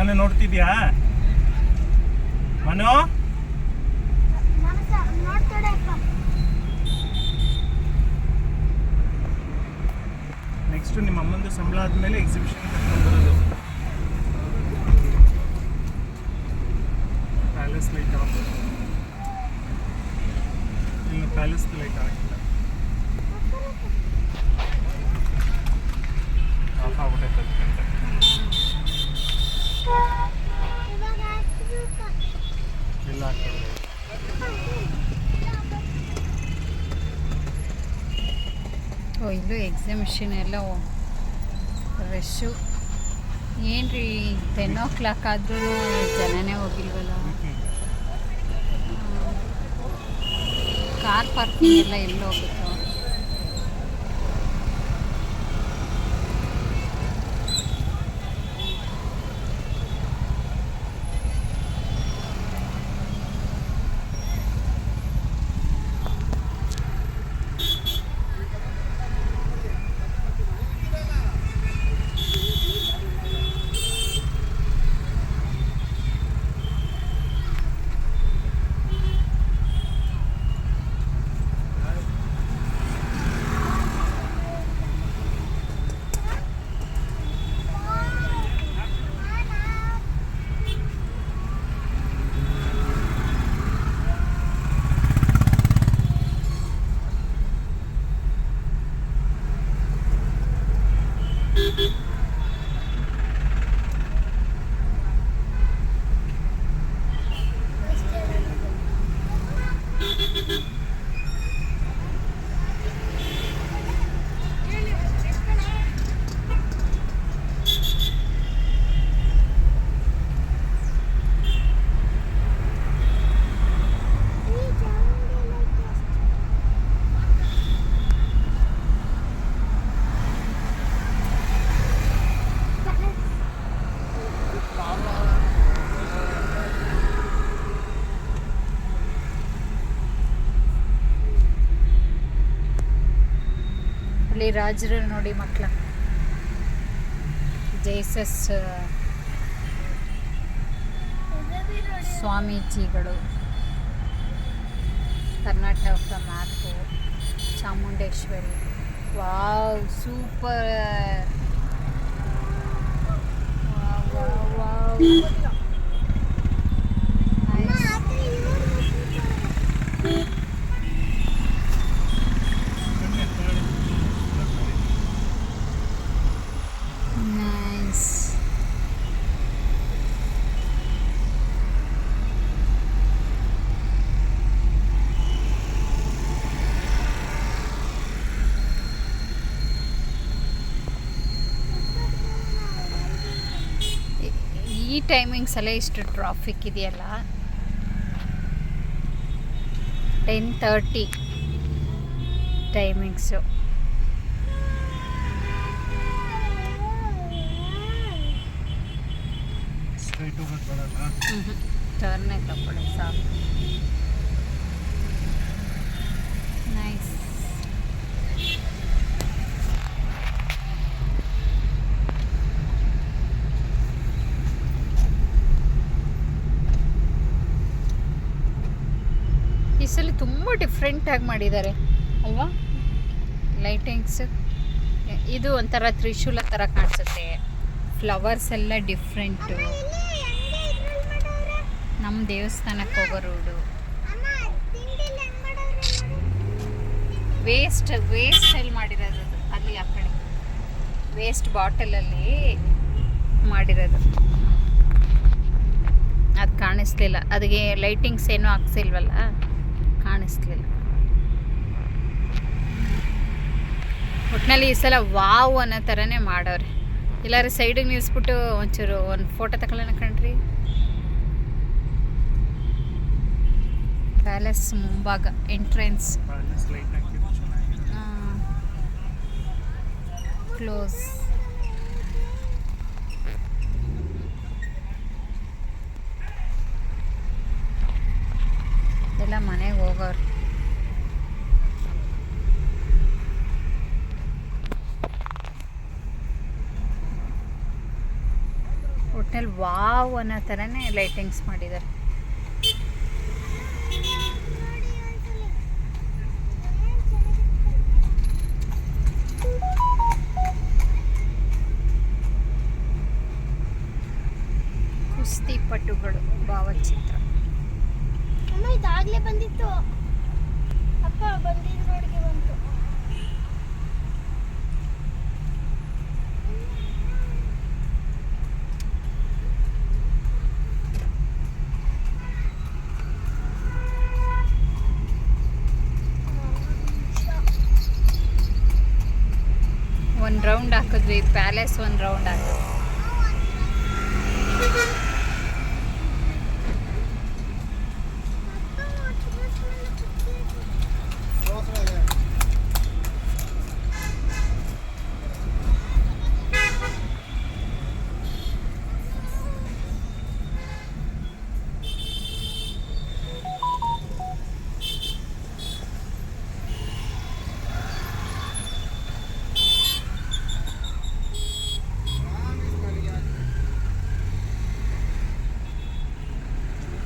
ಮನೆ ನೋಡ್ತಿದ್ಯಾ ಮನು? ನೆಕ್ಸ್ಟ್ ನಿಮ್ಮ ಅಮ್ಮಂದು ಸಂಬಳ ಆದ್ಮೇಲೆ ಎಕ್ಸಿಬಿಷನ್ ಕರ್ಕೊಂಡು ಬರೋದು. ಪ್ಯಾಲೇಸ್ ಲೈಟ್ ಆಫ್, ಇನ್ನು ಪ್ಯಾಲೇಸ್ ಲೈಟ್ ಆಗಿಲ್ಲ, ಆಫ್ ಆಗ್ಬಿಟ್ಟೈತೆ ಅದಕ್ಕೆ. ಇಲ್ಲ ಹಾಕ್ತಾರೆ. ಓ ಇಲ್ಲೂ ಎಕ್ಸಿಬಿಷನ್ ಎಲ್ಲ ರಶ್ಶು. ಏನು ರೀ 10 o'clock ಆದ್ರೂ ಜನನೇ ಹೋಗಿಲ್ವಲ್ಲ. ಕಾರ್ ಪಾರ್ಕಿಂಗ್ ಎಲ್ಲ ಎಲ್ಲಿ ಹೋಗುತ್ತೋ. ಅಲ್ಲಿ ರಾಜರು ನೋಡಿ ಮಕ್ಕಳ ಜೈಸಸ್ ಸ್ವಾಮೀಜಿಗಳು, Karnataka map, Chamundeshwari. Wow super. Wow nice. ಈ ಟೈಮಿಂಗ್ಸಲ್ಲೇ ಇಷ್ಟು ಟ್ರಾಫಿಕ್ ಇದೆಯಲ್ಲ. 10:30 ಟೈಮಿಂಗ್ಸು. ಟರ್ನೇ ತಗೊಳ್ಳಿ ಸಾಕು. ನೈಸ್. ಈ ಸಲ ತುಂಬ ಡಿಫ್ರೆಂಟಾಗಿ ಮಾಡಿದ್ದಾರೆ ಅಲ್ವಾ ಲೈಟಿಂಗ್ಸ್. ಇದು ಒಂಥರ ತ್ರಿಶೂಲ ಥರ ಕಾಣಿಸುತ್ತೆ. ಫ್ಲವರ್ಸ್ ಎಲ್ಲ ಡಿಫ್ರೆಂಟು. ನಮ್ಮ ದೇವಸ್ಥಾನಕ್ಕೆ ಹೋಗೋ ರೋಡು. ವೇಸ್ಟಲ್ಲಿ ಮಾಡಿರೋದು ಅದು. ಅಲ್ಲಿ ಆ ಕಡೆ ವೇಸ್ಟ್ ಬಾಟಲಲ್ಲಿ ಮಾಡಿರೋದು. ಅದು ಕಾಣಿಸ್ಲಿಲ್ಲ. ಅದಕ್ಕೆ ಲೈಟಿಂಗ್ಸ್ ಏನೂ ಹಾಕ್ಸಿಲ್ವಲ್ಲ, ಕಾಣಿಸ್ಲಿಲ್ಲ. ಒಟ್ಟಿನಲ್ಲಿ ಈ ಸಲ ವಾವ್ ಅನ್ನೋ ಥರನೇ ಮಾಡೋರೆ. ಎಲ್ಲರೂ ಸೈಡಿಗೆ ನಿಲ್ಲಿಸ್ಬಿಟ್ಟು ಒಂಚೂರು ಒಂದು ಫೋಟೋ ತಗೊಳ್ಳೋಣ ಕಣ್ರಿ. ಪ್ಯಾಲೇಸ್ ಮುಂಭಾಗ ಎಂಟ್ರೆನ್ಸ್ ಕ್ಲೋಸ್. ಎಲ್ಲ ಮನೆಗೆ ಹೋಗೋರು. ಓ ಒಟ್ನಲ್ಲಿ ವಾವ್ ಅನ್ನೋ ಥರನೇ ಲೈಟಿಂಗ್ಸ್ ಮಾಡಿದ್ದಾರೆ. ಕುಸ್ತಿಪಟುಗಳು ಭಾವಚಿತ್ರ. ಅಮ್ಮ ಇದಾಗಲೇ ಬಂದಿತ್ತು. ಅಪ್ಪ ಬಂದಿದ್ದು ರೋಡ್ಗೆ ಬಂತು. ಒಂದು ರೌಂಡ್ ಹಾಕಿದ್ವಿ, ಪ್ಯಾಲೇಸ್ ಒಂದು ರೌಂಡ್ ಹಾಕಿದ್ವಿ.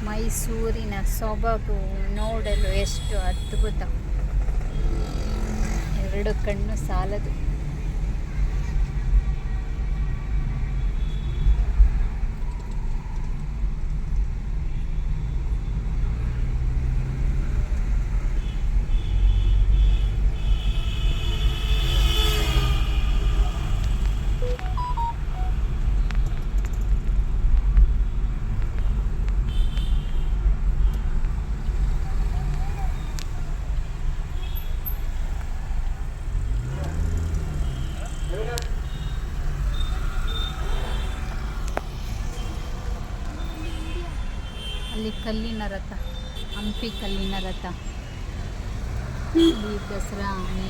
ಮೈಸೂರಿನ ಸೊಬಗು ನೋಡಲು ಎಷ್ಟು ಅದ್ಭುತ, ಎರಡು ಕಣ್ಣು ಸಾಲದು. ಅಲ್ಲಿ ಕಲ್ಲಿನ ರಥ, ಹಂಪಿ ಕಲ್ಲಿನ ರಥ, ಇಲ್ಲಿ ದಸರಾ ಆನೆ.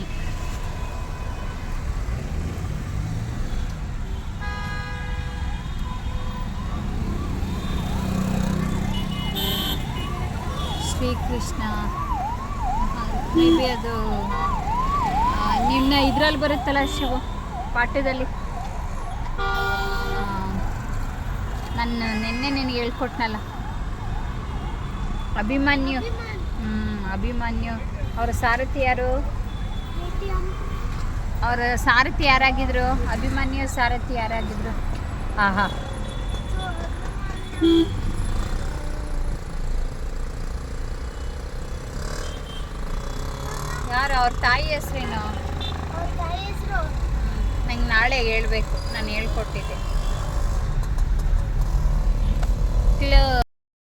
ಶ್ರೀಕೃಷ್ಣ ಮೇ ಬಿ ಅದು ನಿನ್ನ ಇದ್ರಲ್ಲಿ ಬರುತ್ತಲ್ಲ ಶಿವ ಪಾಠದಲ್ಲಿ. ನಾನು ನಿನ್ನೆ ನಿನಗೆ ಹೇಳ್ಕೊಟ್ನಲ್ಲ ಅಭಿಮನ್ಯು. ಅಭಿಮನ್ಯು ಅವರ ಸಾರಥಿ ಯಾರು? ಅವರ ಸಾರಥಿ ಯಾರಾಗಿದ್ರು? ಅಭಿಮನ್ಯು ಸಾರಥಿ ಯಾರಾಗಿದ್ರು? ಆಹಾ, ಯಾರು ಅವ್ರ ತಾಯಿ ಹೆಸರೇನು? ನಂಗೆ ನಾಳೆ ಹೇಳ್ಬೇಕು, ನಾನು ಹೇಳ್ಕೊಟ್ಟಿದ್ದೆ.